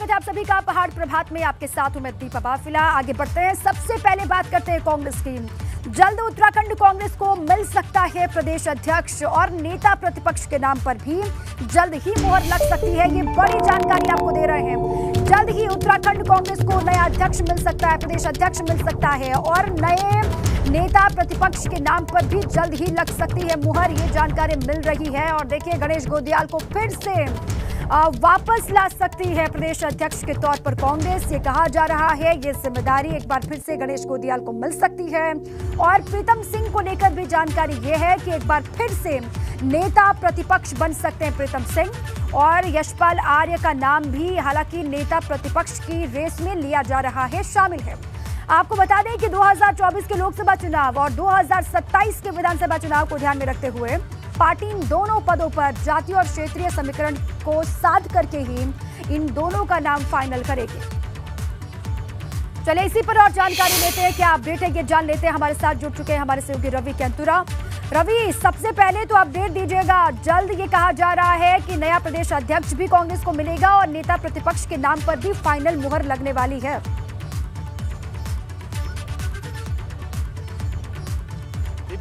स्वागत है आप सभी का पहाड़ प्रभात में। आपके साथ हूं मैं दीपा बाफिला। आगे बढ़ते हैं, सबसे पहले बात करते हैं कांग्रेस की। जल्द उत्तराखंड कांग्रेस को मिल सकता है प्रदेश अध्यक्ष और नेता प्रतिपक्ष के नाम पर भी जल्द ही मुहर लग सकती है। ये बड़ी जानकारी आपको दे रहे हैं। जल्द ही उत्तराखंड कांग्रेस को नया अध्यक्ष मिल सकता है, प्रदेश अध्यक्ष मिल सकता है और नए नेता प्रतिपक्ष के नाम पर भी जल्द ही लग सकती है मुहर। ये जानकारी मिल रही है और देखिए, गणेश गोदियाल को फिर से वापस ला सकती है प्रदेश अध्यक्ष के तौर पर कांग्रेस। ये कहा जा रहा है ये जिम्मेदारी एक बार फिर से गणेश गोदियाल को मिल सकती है। और प्रीतम सिंह को लेकर भी जानकारी ये है कि एक बार फिर से नेता प्रतिपक्ष बन सकते हैं प्रीतम सिंह। और यशपाल आर्य का नाम भी हालांकि नेता प्रतिपक्ष की रेस में लिया जा रहा है, शामिल है। आपको बता दें कि 2024 के लोकसभा चुनाव और 2027 के विधानसभा चुनाव को ध्यान में रखते हुए पार्टी इन दोनों पदों पर जातीय और क्षेत्रीय समीकरण को साध करके ही इन दोनों का नाम फाइनल करेगी। चलिए इसी पर और जानकारी लेते हैं, क्या अपडेट है ये जान लेते हैं। हमारे साथ जुड़ चुके हैं हमारे सहयोगी रवि केंतुरा। रवि, सबसे पहले तो अपडेट दीजिएगा। जल्द ये कहा जा रहा है कि नया प्रदेश अध्यक्ष भी कांग्रेस को मिलेगा और नेता प्रतिपक्ष के नाम पर भी फाइनल मुहर लगने वाली है।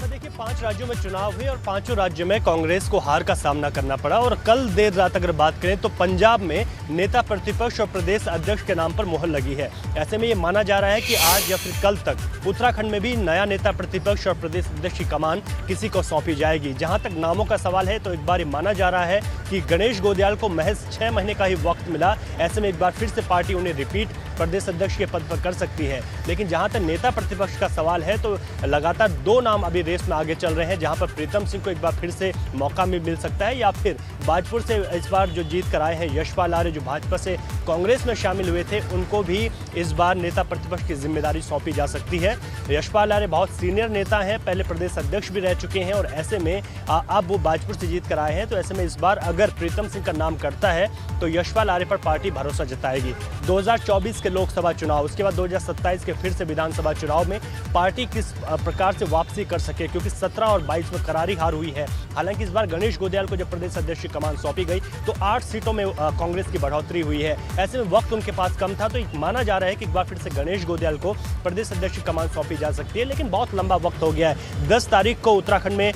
देखिए, 5 राज्यों में चुनाव हुए और 5 राज्यों में कांग्रेस को हार का सामना करना पड़ा। और कल देर रात अगर बात करें तो पंजाब में नेता प्रतिपक्ष और प्रदेश अध्यक्ष के नाम पर मुहर लगी है। ऐसे में ये माना जा रहा है कि आज या फिर कल तक उत्तराखंड में भी नया नेता प्रतिपक्ष और प्रदेश अध्यक्ष की कमान किसी को सौंपी जाएगी। जहां तक नामों का सवाल है तो एक बार ये माना जा रहा है कि गणेश गोदियाल को महज 6 महीने का ही वक्त मिला। ऐसे में एक बार फिर से पार्टी उन्हें रिपीट प्रदेश अध्यक्ष के पद पर कर सकती है। लेकिन जहां तक नेता प्रतिपक्ष का सवाल है तो लगातार 2 नाम अभी रेस में आगे चल रहे हैं, जहां पर प्रीतम सिंह को एक बार फिर से मौका मिल सकता है या फिर भाजपुर से इस बार जो जीत कर आए हैं यशपाल आर्य, जो भाजपा से कांग्रेस में शामिल हुए थे, उनको भी इस बार नेता प्रतिपक्ष की जिम्मेदारी सौंपी जा सकती है। यशपाल आर्य बहुत सीनियर नेता हैं, पहले प्रदेश अध्यक्ष भी रह चुके हैं और ऐसे में अब वो भाजपुर से जीत कर आए हैं। तो ऐसे में इस बार अगर प्रीतम सिंह का नाम करता है तो यशपाल आर्य पर पार्टी भरोसा जताएगी। 2024 के लोकसभा चुनाव, उसके बाद 2027 के फिर से विधानसभा चुनाव में पार्टी किस प्रकार से वापसी कर सके, क्योंकि 17 और 22 में करारी हार हुई है। हालांकि इस बार गणेश गोदियाल को जब प्रदेश अध्यक्ष की कमान सौंपी गई तो 8 सीटों में कांग्रेस की बढ़ोतरी हुई है। ऐसे में वक्त उनके पास कम था, तो माना जा रहा है कि एक बार फिर से गणेश गोदियाल को प्रदेश अध्यक्ष की कमान सौंपी जा सकती है। लेकिन बहुत लंबा वक्त हो गया है। 10 तारीख को उत्तराखंड में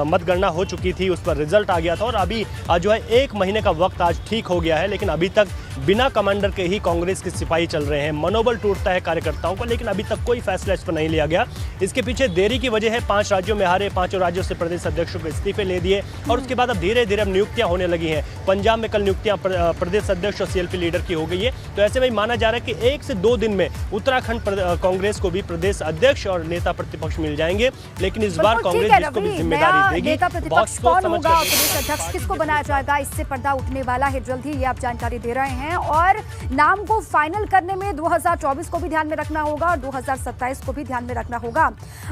मतगणना हो चुकी थी, उस पर रिजल्ट आ गया था और अभी जो है 1 महीने का वक्त आज ठीक हो गया है। लेकिन अभी तक बिना कमांडर के ही कांग्रेस के सिपाही चल रहे हैं। मनोबल टूटता है कार्यकर्ताओं का, लेकिन अभी तक कोई फैसला इस पर नहीं लिया गया। इसके पीछे देरी की वजह है 5 राज्यों में हारे, 5 राज्यों से प्रदेश अध्यक्षों को इस्तीफे ले दिए और उसके बाद अब धीरे धीरे नियुक्तियां होने लगी हैं। पंजाब में कल नियुक्तियां प्रदेश अध्यक्ष और सीएलपी लीडर की हो गई है। तो ऐसे में माना जा रहा है कि 1 से 2 दिन में उत्तराखंड कांग्रेस को भी प्रदेश अध्यक्ष और नेता प्रतिपक्ष मिल जाएंगे। लेकिन इस बार कांग्रेस जिसको भी जिम्मेदारी देगी, प्रतिपक्ष कौन होगा और प्रदेश अध्यक्ष किसको बनाया जाएगा, इससे पर्दा उठने वाला है जल्द ही। ये आप जानकारी दे रहे हैं और नाम को फाइनल करने में 2024 को भी ध्यान में रखना होगा और 2027 को भी ध्यान में रखना होगा।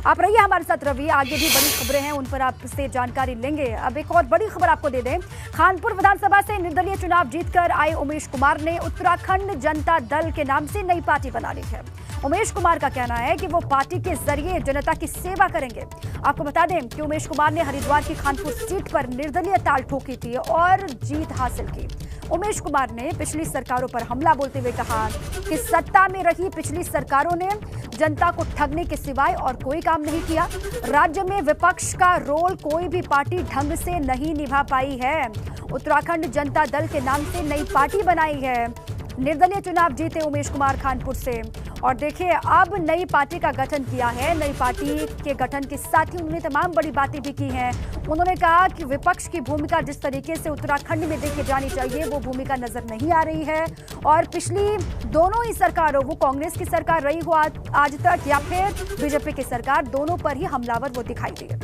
आप रहिए हमारे साथ रवि, आगे भी बड़ी खबरें हैं उन पर आपसे जानकारी लेंगे। अब एक और बड़ी खबर आपको दे दें। खानपुर विधानसभा से निर्दलीय चुनाव जीतकर आए उमेश कुमार ने उत्तराखंड जनता दल के नाम से नई पार्टी बना ली है। उमेश कुमार का कहना है कि वो पार्टी के जरिए जनता की सेवा करेंगे। आपको बता दें कि उमेश कुमार ने हरिद्वार की खानपुर सीट पर निर्दलीय ताल ठोकी थी और जीत हासिल की। उमेश कुमार ने पिछली सरकारों पर हमला बोलते हुए कहा कि सत्ता में रही पिछली सरकारों ने जनता को ठगने के सिवाय और कोई काम नहीं किया। राज्य में विपक्ष का रोल कोई भी पार्टी ढंग से नहीं निभा पाई है। उत्तराखंड जनता दल के नाम से नई पार्टी बनाई है। निर्दलीय चुनाव जीते उमेश कुमार खानपुर से और देखिए अब नई पार्टी का गठन किया है। नई पार्टी के गठन के साथ ही उन्होंने तमाम बड़ी बातें भी की हैं। उन्होंने कहा कि विपक्ष की भूमिका जिस तरीके से उत्तराखंड में देखी जानी चाहिए वो भूमिका नजर नहीं आ रही है और पिछली दोनों ही सरकारों, वो कांग्रेस की सरकार रही हो आज तक या फिर बीजेपी की सरकार, दोनों पर ही हमलावर वो दिखाई दिए।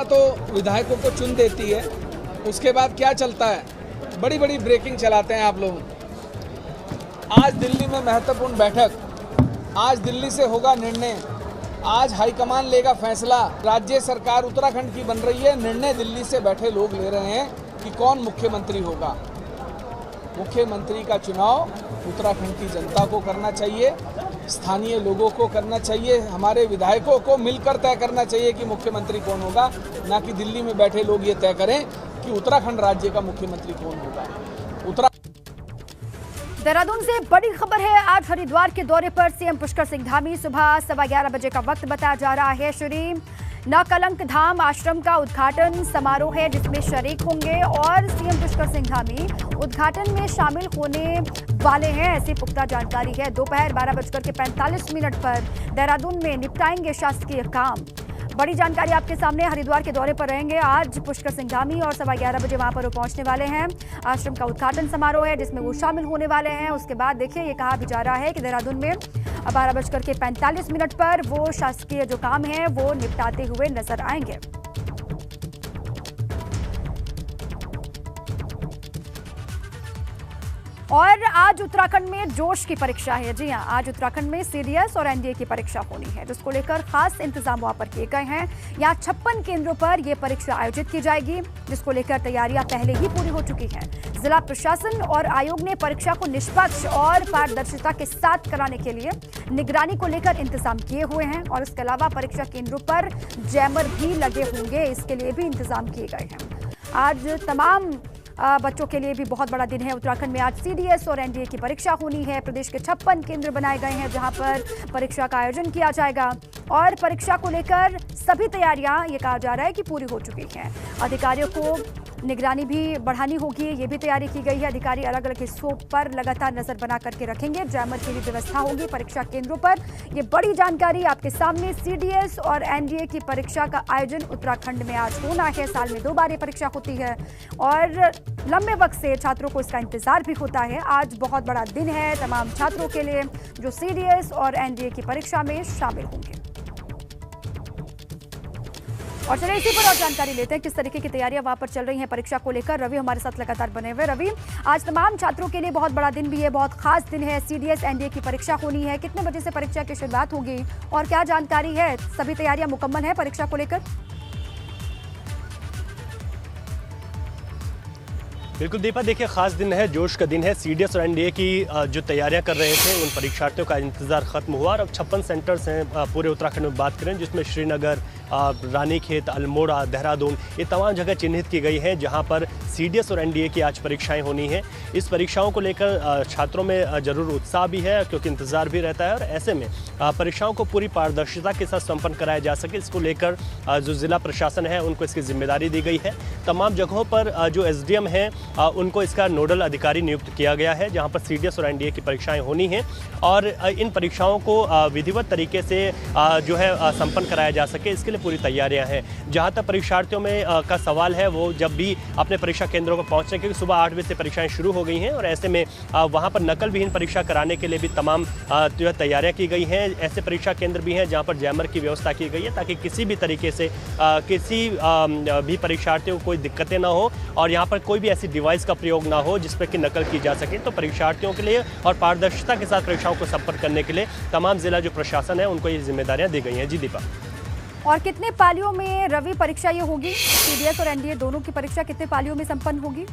तो विधायकों को चुन देती है, उसके बाद क्या चलता है, बड़ी बड़ी ब्रेकिंग चलाते हैं आप लोग। आज दिल्ली में महत्वपूर्ण बैठक, आज दिल्ली से होगा निर्णय, आज हाईकमान लेगा फैसला। राज्य सरकार उत्तराखंड की बन रही है, निर्णय दिल्ली से बैठे लोग ले रहे हैं कि कौन मुख्यमंत्री होगा। मुख्यमंत्री का चुनाव उत्तराखंड की जनता को करना चाहिए, स्थानीय लोगों को करना चाहिए, हमारे विधायकों को मिलकर तय करना चाहिए कि मुख्यमंत्री कौन होगा, ना कि दिल्ली में बैठे लोग ये तय करें कि उत्तराखंड राज्य का मुख्यमंत्री कौन होगा। देहरादून से बड़ी खबर है। आज हरिद्वार के दौरे पर सीएम पुष्कर सिंह धामी। सुबह 11:15 बजे का वक्त बताया जा रहा है। श्री नकलंक धाम आश्रम का उद्घाटन समारोह है जिसमें शरीक होंगे और सीएम पुष्कर सिंह धामी उद्घाटन में शामिल होने वाले हैं, ऐसी पुख्ता जानकारी है। दोपहर 12:45 पर देहरादून में निपटाएंगे शासकीय काम। बड़ी जानकारी आपके सामने। हरिद्वार के दौरे पर रहेंगे आज पुष्कर सिंह धामी और 11:15 बजे वहां पर वो पहुंचने वाले हैं। आश्रम का उद्घाटन समारोह है जिसमें वो शामिल होने वाले हैं। उसके बाद देखिए ये कहा भी जा रहा है कि देहरादून में 12:45 पर वो शासकीय जो काम है वो निपटाते हुए नजर आएंगे। और आज उत्तराखंड में जोश की परीक्षा है। जी हां, आज उत्तराखंड में सीडीएस और एनडीए की परीक्षा होनी है जिसको लेकर खास इंतजाम वहां पर किए गए हैं। यहां 56 केंद्रों पर यह परीक्षा आयोजित की जाएगी जिसको लेकर तैयारियां पहले ही पूरी हो चुकी हैं। जिला प्रशासन और आयोग ने परीक्षा को निष्पक्ष और पारदर्शिता के साथ कराने के लिए निगरानी को लेकर इंतजाम किए हुए हैं और इसके अलावा परीक्षा केंद्रों पर जैमर भी लगे होंगे, इसके लिए भी इंतजाम किए गए हैं। आज तमाम बच्चों के लिए भी बहुत बड़ा दिन है। उत्तराखंड में आज सीडीएस और एनडीए की परीक्षा होनी है। प्रदेश के 56 केंद्र बनाए गए हैं जहां पर परीक्षा का आयोजन किया जाएगा और परीक्षा को लेकर सभी तैयारियां ये कहा जा रहा है कि पूरी हो चुकी हैं। अधिकारियों को निगरानी भी बढ़ानी होगी, ये भी तैयारी की गई है। अधिकारी अलग अलग हिस्सों पर लगातार नजर बना करके रखेंगे। जैमर की भी व्यवस्था होगी परीक्षा केंद्रों पर। ये बड़ी जानकारी आपके सामने। सीडीएस और एनडीए की परीक्षा का आयोजन उत्तराखंड में आज होना है। साल में 2 बार ये परीक्षा होती है और लंबे वक्त से छात्रों को इसका इंतजार भी होता है। आज बहुत बड़ा दिन है तमाम छात्रों के लिए जो सीडीएस और एनडीए की परीक्षा में शामिल होंगे। और चलिए इसी पर और जानकारी लेते हैं किस तरीके की तैयारियां वहां पर चल रही हैं परीक्षा को लेकर। रवि हमारे साथ लगातार बने हुए। रवि, आज तमाम छात्रों के लिए बहुत बड़ा दिन भी है, बहुत खास दिन है। सीडीएस एनडीए की परीक्षा होनी है। कितने बजे से परीक्षा की शुरुआत होगी और क्या जानकारी है? सभी तैयारियां मुकम्मल है परीक्षा को लेकर? बिल्कुल दीपा, देखिए खास दिन है, जोश का दिन है। सीडीएस और एनडीए की जो तैयारियां कर रहे थे उन परीक्षार्थियों का इंतजार खत्म हुआ और अब 56 सेंटर्स हैं पूरे उत्तराखंड में बात करें जिसमें श्रीनगर, रानीखेत, अल्मोड़ा, देहरादून ये तमाम जगह चिन्हित की गई हैं जहां पर सीडीएस और एनडीए की आज परीक्षाएं होनी हैं। इस परीक्षाओं को लेकर छात्रों में ज़रूर उत्साह भी है क्योंकि इंतज़ार भी रहता है और ऐसे में परीक्षाओं को पूरी पारदर्शिता के साथ संपन्न कराया जा सके इसको लेकर जो ज़िला प्रशासन है उनको इसकी जिम्मेदारी दी गई है। तमाम जगहों पर जो एसडीएम हैं उनको इसका नोडल अधिकारी नियुक्त किया गया है जहाँ पर सीडीएस और एनडीए की परीक्षाएँ होनी हैं और इन परीक्षाओं को विधिवत तरीके से जो है संपन्न कराया जा सके इसके लिए पूरी तैयारियां हैं। जहां तक परीक्षार्थियों में का सवाल है वो जब भी अपने परीक्षा केंद्रों पर पहुंचने क्योंकि सुबह 8 बजे से परीक्षाएं शुरू हो गई हैं और ऐसे में वहां पर नकल विहीन परीक्षा कराने के लिए भी तमाम जो है तैयारियां की गई हैं। ऐसे परीक्षा केंद्र भी हैं जहां पर जैमर की व्यवस्था की गई है ताकि किसी भी तरीके से किसी भी परीक्षार्थियों को कोई दिक्कतें ना हो और यहाँ पर कोई भी ऐसी डिवाइस का प्रयोग ना हो जिस पर कि नकल की जा सके। तो परीक्षार्थियों के लिए और पारदर्शिता के साथ परीक्षाओं को संपन्न करने के लिए तमाम जिला जो प्रशासन है उनको ये जिम्मेदारियां दी गई हैं। जी दीपा, और कितने पालियों में रवि परीक्षा ये होगी? सीडीएस और एनडीए दोनों की परीक्षा कितने पालियों में संपन्न होगी?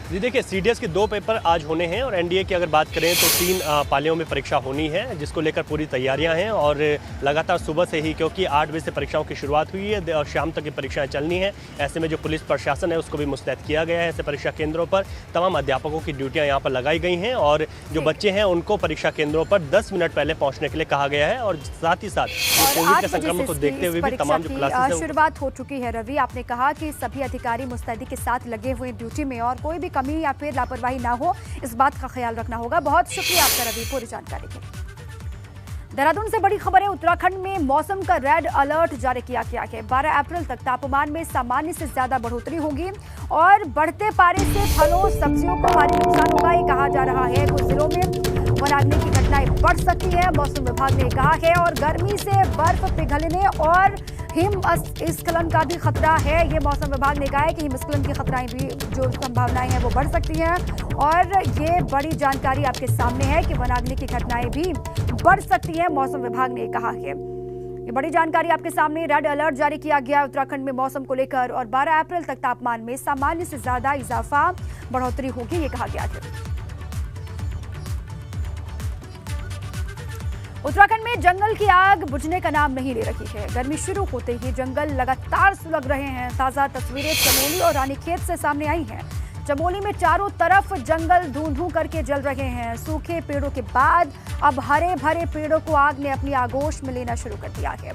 जी देखिए, सीडीएस के 2 पेपर आज होने हैं और एनडीए की अगर बात करें तो 3 पालियों में परीक्षा होनी है जिसको लेकर पूरी तैयारियां हैं और लगातार सुबह से ही क्योंकि 8 बजे से परीक्षाओं की शुरुआत हुई है और शाम तक की परीक्षाएं चलनी हैं। ऐसे में जो पुलिस प्रशासन है उसको भी मुस्तैद किया गया है। ऐसे परीक्षा केंद्रों पर तमाम अध्यापकों की ड्यूटियाँ यहाँ पर लगाई गई हैं और जो बच्चे हैं उनको परीक्षा केंद्रों पर 10 मिनट पहले पहुँचने के लिए कहा गया है और साथ ही साथ कोविड के संक्रमण को देखते हुए भी तमाम जो क्लासेस शुरुआत हो चुकी है। रवि, आपने कहा कि सभी अधिकारी मुस्तैदी के साथ लगे हुए ड्यूटी में और कोई भी कमी या फिर लापरवाही ना हो, इस बात का ख्याल रखना होगा। बहुत शुक्रिया आपका रवि पूरी जानकारी के लिए। देहरादून से बड़ी खबर है। उत्तराखंड में मौसम का रेड अलर्ट जारी किया गया है। 12 अप्रैल तक तापमान में सामान्य से ज्यादा बढ़ोतरी होगी और बढ़ते पारे से फलों सब्जियों को भारी नुकसान होगा, ये कहा जा रहा है। कुछ जिलों में वनाग्नि की घटनाएं बढ़ सकती है, मौसम विभाग ने कहा है। और गर्मी से बर्फ पिघलने और हिमस्खलन का भी खतरा है। ये मौसम विभाग ने कहा है कि हिमस्खलन की खतराएं भी जो संभावनाएं हैं वो बढ़ सकती हैं और ये बड़ी जानकारी आपके सामने है कि वनाग्नि की घटनाएं भी बढ़ सकती है, मौसम विभाग ने कहा है। ये बड़ी जानकारी आपके सामने। रेड अलर्ट जारी किया गया उत्तराखंड में मौसम को लेकर और 12 अप्रैल तक तापमान में सामान्य से ज्यादा इजाफा बढ़ोतरी होगी, ये कहा गया है। उत्तराखंड में जंगल की आग बुझने का नाम नहीं ले रही है। गर्मी शुरू होते ही जंगल लगातार सुलग रहे हैं। ताजा तस्वीरें चमोली और रानीखेत से सामने आई हैं। चमोली में चारों तरफ जंगल धूं-धूं करके जल रहे हैं। सूखे पेड़ों के बाद अब हरे भरे पेड़ों को आग ने अपनी आगोश में लेना शुरू कर दिया है।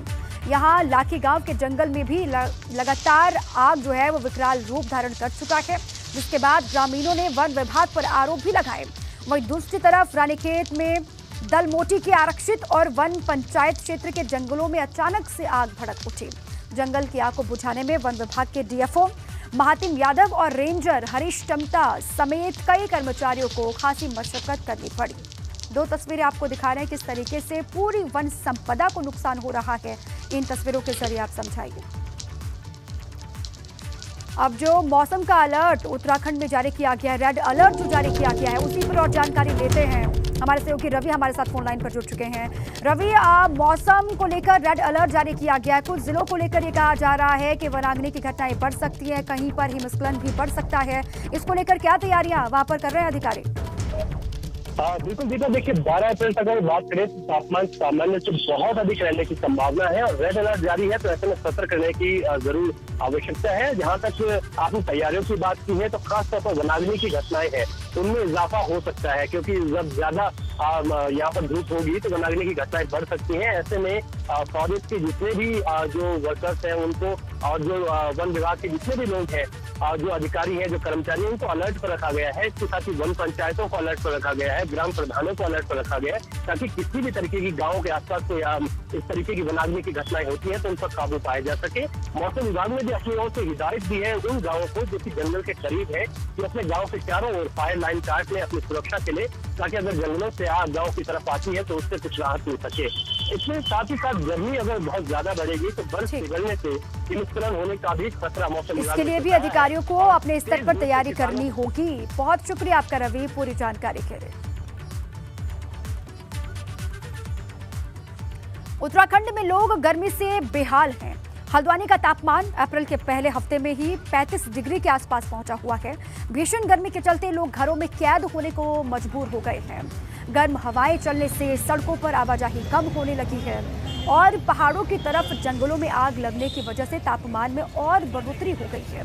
यहाँ लाठी गांव के जंगल में भी लगातार आग जो है वो विकराल रूप धारण कर चुका है, जिसके बाद ग्रामीणों ने वन विभाग पर आरोप भी लगाए। वहीं दूसरी तरफ रानीखेत में दलमोटी के आरक्षित और वन पंचायत क्षेत्र के जंगलों में अचानक से आग भड़क उठी। जंगल की आग को बुझाने में वन विभाग के डीएफओ महातिम यादव और रेंजर हरीश टमटा समेत कई कर्मचारियों को खासी मशक्कत करनी पड़ी। दो तस्वीरें आपको दिखा रहे हैं किस तरीके से पूरी वन संपदा को नुकसान हो रहा है। इन तस्वीरों के जरिए आप समझाइए। अब जो मौसम का अलर्ट उत्तराखंड में जारी किया गया है, रेड अलर्ट जो जारी किया गया है, उसी पर और जानकारी लेते हैं। हमारे सहयोगी रवि हमारे साथ फोन लाइन पर जुड़ चुके हैं। रवि, मौसम को लेकर रेड अलर्ट जारी किया गया है। कुछ जिलों को लेकर ये कहा जा रहा है कि वनाग्नि की घटनाएं बढ़ सकती है, कहीं पर हिमस्खलन भी बढ़ सकता है। इसको लेकर क्या तैयारियां वहां पर कर रहे हैं अधिकारी? बिल्कुल दीपा, देखिए 12 अप्रैल तक अगर बात करें तो तापमान सामान्य से बहुत अधिक रहने की संभावना है और रेड अलर्ट जारी है, तो ऐसे में सतर्क रहने की जरूर आवश्यकता है। जहां तक आपने तैयारियों की बात की है तो खासतौर पर वनाग्नि की घटनाएं हैं उनमें इजाफा हो सकता है, क्योंकि जब ज्यादा यहाँ पर धूप होगी तो वनाग्नि की घटनाएं बढ़ सकती हैं। ऐसे में फॉरेस्ट के जितने भी जो वर्कर्स हैं उनको और जो वन विभाग के जितने भी लोग हैं, जो अधिकारी हैं, जो कर्मचारी हैं, उनको अलर्ट पर रखा गया है। इसके साथ ही वन पंचायतों को अलर्ट पर रखा गया है, ग्राम प्रधानों को अलर्ट पर रखा गया है, ताकि किसी भी तरीके की गाँव के आसपास कोई इस तरीके की वनाग्नि की घटनाएं होती है तो उन पर काबू पाया जा सके। मौसम विभाग ने भी अपनी ओर से हिदायत दी है उन गाँवों को जो कि जंगल के करीब है कि अपने गाँव के चारों ओर फायर लाइन काट लें अपनी सुरक्षा के लिए, ताकि अगर जंगलों से आग गाँव की तरफ आती है तो उससे कुछ राहत मिल सके। इसमें साथ ही साथ गर्मी अगर बहुत ज्यादा बढ़ेगी तो बर्फ पिघलने से हिमस्खलन होने का भी खतरा मौसम विभाग इसके लिए भी अधिकारियों को अपने स्तर पर तैयारी करनी होगी। बहुत शुक्रिया आपका रवि पूरी जानकारी के लिए। उत्तराखंड में लोग गर्मी से बेहाल हैं। हल्द्वानी का तापमान अप्रैल के पहले हफ्ते में ही 35 डिग्री के आसपास पहुंचा हुआ है। भीषण गर्मी के चलते लोग घरों में कैद होने को मजबूर हो गए हैं। गर्म हवाएं चलने से सड़कों पर आवाजाही कम होने लगी है और पहाड़ों की तरफ जंगलों में आग लगने की वजह से तापमान में और बढ़ोतरी हो गई है।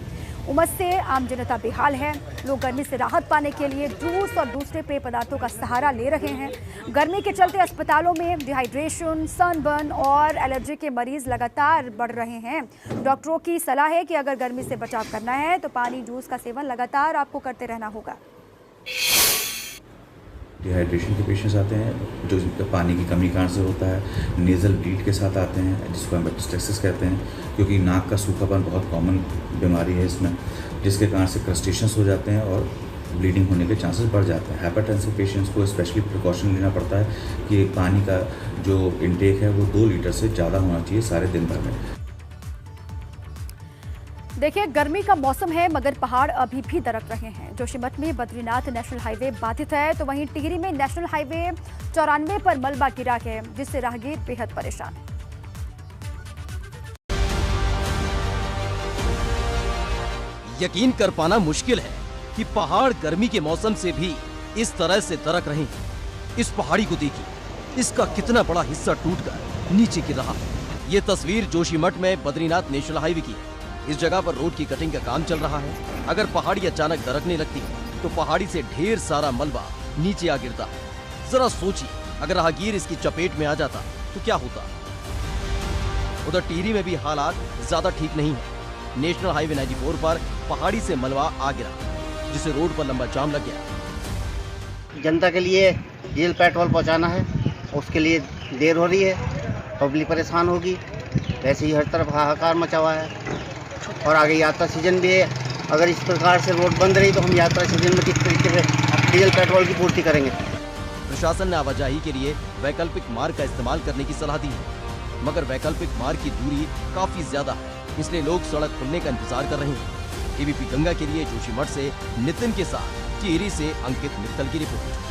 उमस से आम जनता बेहाल है। लोग गर्मी से राहत पाने के लिए जूस और दूसरे पेय पदार्थों का सहारा ले रहे हैं। गर्मी के चलते अस्पतालों में डिहाइड्रेशन, सनबर्न और एलर्जी के मरीज लगातार बढ़ रहे हैं। डॉक्टरों की सलाह है कि अगर गर्मी से बचाव करना है तो पानी, जूस का सेवन लगातार आपको करते रहना होगा। डिहाइड्रेशन के पेशेंट्स आते हैं जो पानी की कमी कारण से होता है, नेज़ल ब्लीड के साथ आते हैं जिसको हम एपिस्टेक्सिस कहते हैं, क्योंकि नाक का सूखापन बहुत कॉमन बीमारी है इसमें, जिसके कारण से क्रस्टेशंस हो जाते हैं और ब्लीडिंग होने के चांसेस बढ़ जाते हैं। हाइपरटेंसिव पेशेंट्स को स्पेशली प्रिकॉशन लेना पड़ता है कि पानी का जो इनटेक है वो 2 लीटर से ज़्यादा होना चाहिए सारे दिन भर में। देखिए, गर्मी का मौसम है मगर पहाड़ अभी भी दरक रहे हैं। जोशीमठ में बद्रीनाथ नेशनल हाईवे बाधित है तो वहीं टिहरी में नेशनल हाईवे 94 पर मलबा गिरा है, जिससे राहगीर बेहद परेशान है। यकीन कर पाना मुश्किल है कि पहाड़ गर्मी के मौसम से भी इस तरह से दरक रहे हैं। इस पहाड़ी को देखिए, इसका कितना बड़ा हिस्सा टूटकर नीचे गिर रहा है। ये तस्वीर जोशीमठ में बद्रीनाथ नेशनल हाईवे की है। इस जगह पर रोड की कटिंग का काम चल रहा है। अगर पहाड़ी अचानक दरकने लगती तो पहाड़ी से ढेर सारा मलबा नीचे आ गिरता। जरा सोचिए, अगर राहगीर इसकी चपेट में आ जाता तो क्या होता। उधर टिहरी में भी हालात ज्यादा ठीक नहीं है। नेशनल हाईवे 94 पर पहाड़ी से मलबा आ गिरा, जिससे रोड पर लंबा जाम लग गया। जनता के लिए डीजल पेट्रोल पहुंचाना है, उसके लिए देर हो रही है, पब्लिक परेशान होगी। वैसे ही हर तरफ हाहाकार मचा हुआ है और आगे यात्रा सीजन भी है। अगर इस प्रकार से रोड बंद रही तो हम यात्रा सीजन में किस तरीके से डीजल पेट्रोल की पूर्ति करेंगे। प्रशासन ने आवाजाही के लिए वैकल्पिक मार्ग का इस्तेमाल करने की सलाह दी है, मगर वैकल्पिक मार्ग की दूरी काफी ज्यादा है, इसलिए लोग सड़क खुलने का इंतजार कर रहे हैं। एबीपी गंगा के लिए जोशीमठ से नितिन के साथ टिहरी से अंकित मित्तल की रिपोर्ट।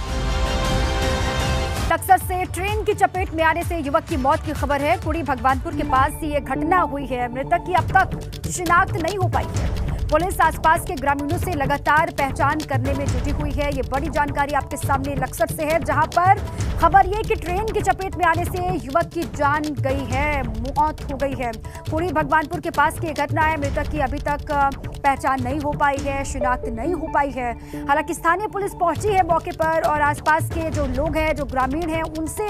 टक्कर से ट्रेन की चपेट में आने से युवक की मौत की खबर है। कुड़ी भगवानपुर के पास ये घटना हुई है। मृतक की अब तक शिनाख्त नहीं हो पाई है। पुलिस आसपास के ग्रामीणों से लगातार पहचान करने में जुटी हुई है। ये बड़ी जानकारी आपके सामने लक्सर से है, जहां पर खबर ये कि ट्रेन की चपेट में आने से युवक की जान गई है, मौत हो गई है। पूरी भगवानपुर के पास की घटना है। मृतक की अभी तक पहचान नहीं हो पाई है, शिनाख्त नहीं हो पाई है। हालांकि स्थानीय पुलिस पहुंची है मौके पर और आसपास के जो लोग हैं, जो ग्रामीण हैं, उनसे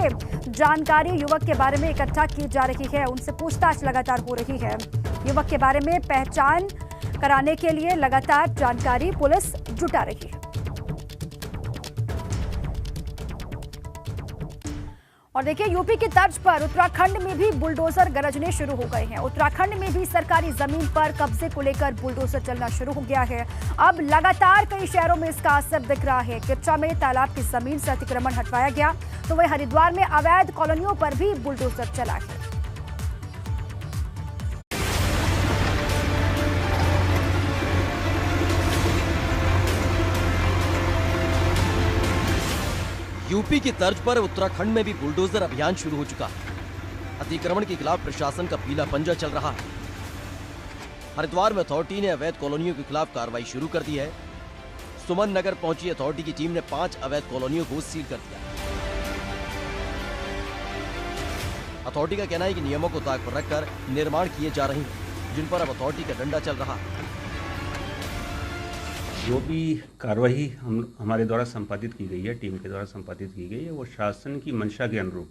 जानकारी युवक के बारे में इकट्ठा की जा रही है, उनसे पूछताछ लगातार हो रही है। युवक के बारे में पहचान कराने के लिए लगातार जानकारी पुलिस जुटा रही है। और देखिए, यूपी की तर्ज पर उत्तराखंड में भी बुलडोजर गरजने शुरू हो गए हैं। उत्तराखंड में भी सरकारी जमीन पर कब्जे को लेकर बुलडोजर चलना शुरू हो गया है। अब लगातार कई शहरों में इसका असर दिख रहा है। किच्चा में तालाब की जमीन से अतिक्रमण हटवाया गया, तो वहीं हरिद्वार में अवैध कॉलोनियों पर भी बुलडोजर चला है। यूपी की तर्ज पर उत्तराखंड में भी बुलडोजर अभियान शुरू हो चुका है। अतिक्रमण के खिलाफ प्रशासन का पीला पंजा चल रहा है। हरिद्वार में अथॉरिटी ने अवैध कॉलोनियों के खिलाफ कार्रवाई शुरू कर दी है। सुमन नगर पहुंची अथॉरिटी की टीम ने 5 अवैध कॉलोनियों को सील कर दिया। अथॉरिटी का कहना है कि नियमों को ताक पर रखकर निर्माण किए जा रहे हैं, जिन पर अब अथॉरिटी का डंडा चल रहा है। जो भी कार्रवाई हमारे द्वारा संपादित की गई है, टीम के द्वारा संपादित की गई है, वो शासन की मंशा के अनुरूप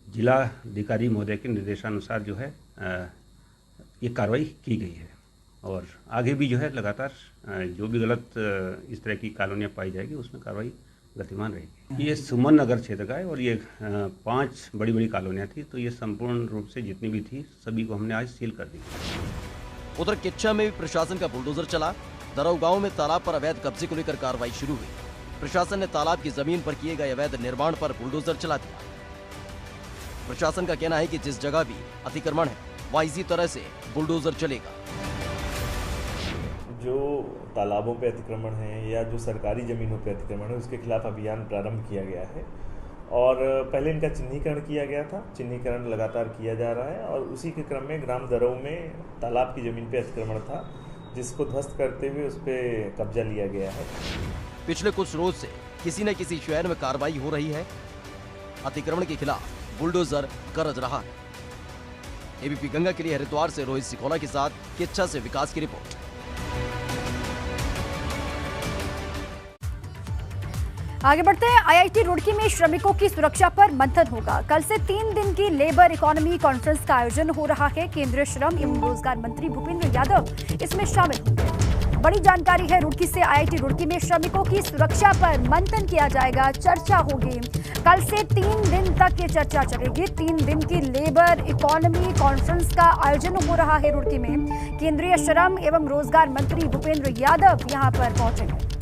जिला अधिकारी महोदय के निर्देशानुसार जो है ये कार्रवाई की गई है। और आगे भी जो है लगातार जो भी गलत इस तरह की कॉलोनियाँ पाई जाएगी उसमें कार्रवाई गतिमान रहेगी। ये सुमन नगर क्षेत्र का है और ये 5 बड़ी बड़ी कॉलोनियाँ थी, तो ये संपूर्ण रूप से जितनी भी थी सभी को हमने आज सील कर दी। उधर किच्चा में भी प्रशासन का बुलडोजर चला। दरऊ गांव में तालाब पर अवैध कब्जे को लेकर कार्रवाई शुरू हुई। प्रशासन ने तालाब की जमीन पर किए गए अवैध निर्माण पर बुलडोजर चला दिया। प्रशासन का कहना है कि जिस जगह भी अतिक्रमण है वहां इसी तरह से बुलडोजर चलेगा। जो तालाबों पे अतिक्रमण है या जो सरकारी जमीनों पे अतिक्रमण है, उसके खिलाफ अभियान प्रारंभ किया गया है और पहले इनका चिन्हीकरण किया गया था। चिन्हीकरण लगातार किया जा रहा है और उसी के क्रम में ग्राम दरऊ में तालाब की जमीन पे अतिक्रमण था, जिसको ध्वस्त करते हुए उस पर कब्जा लिया गया है। पिछले कुछ रोज से किसी न किसी शहर में कार्रवाई हो रही है। अतिक्रमण के खिलाफ बुलडोजर गरज रहा है। एबीपी गंगा के लिए हरिद्वार से रोहित सिकोला के साथ किच्चा से विकास की रिपोर्ट। आगे बढ़ते हैं। आईआईटी रुड़की में श्रमिकों की सुरक्षा पर मंथन होगा। कल से 3 दिन की लेबर इकोनॉमी कॉन्फ्रेंस का आयोजन हो रहा है। केंद्रीय श्रम एवं रोजगार मंत्री भूपेंद्र यादव इसमें शामिल होंगे। बड़ी जानकारी है, रुड़की से आईआईटी रुड़की में श्रमिकों की सुरक्षा पर मंथन किया जाएगा, चर्चा होगी। कल से 3 दिन तक ये चर्चा चलेगी। 3 दिन की लेबर इकोनॉमी कॉन्फ्रेंस का आयोजन हो रहा है रुड़की में। केंद्रीय श्रम एवं रोजगार मंत्री भूपेंद्र यादव यहां पर पहुंचेंगे।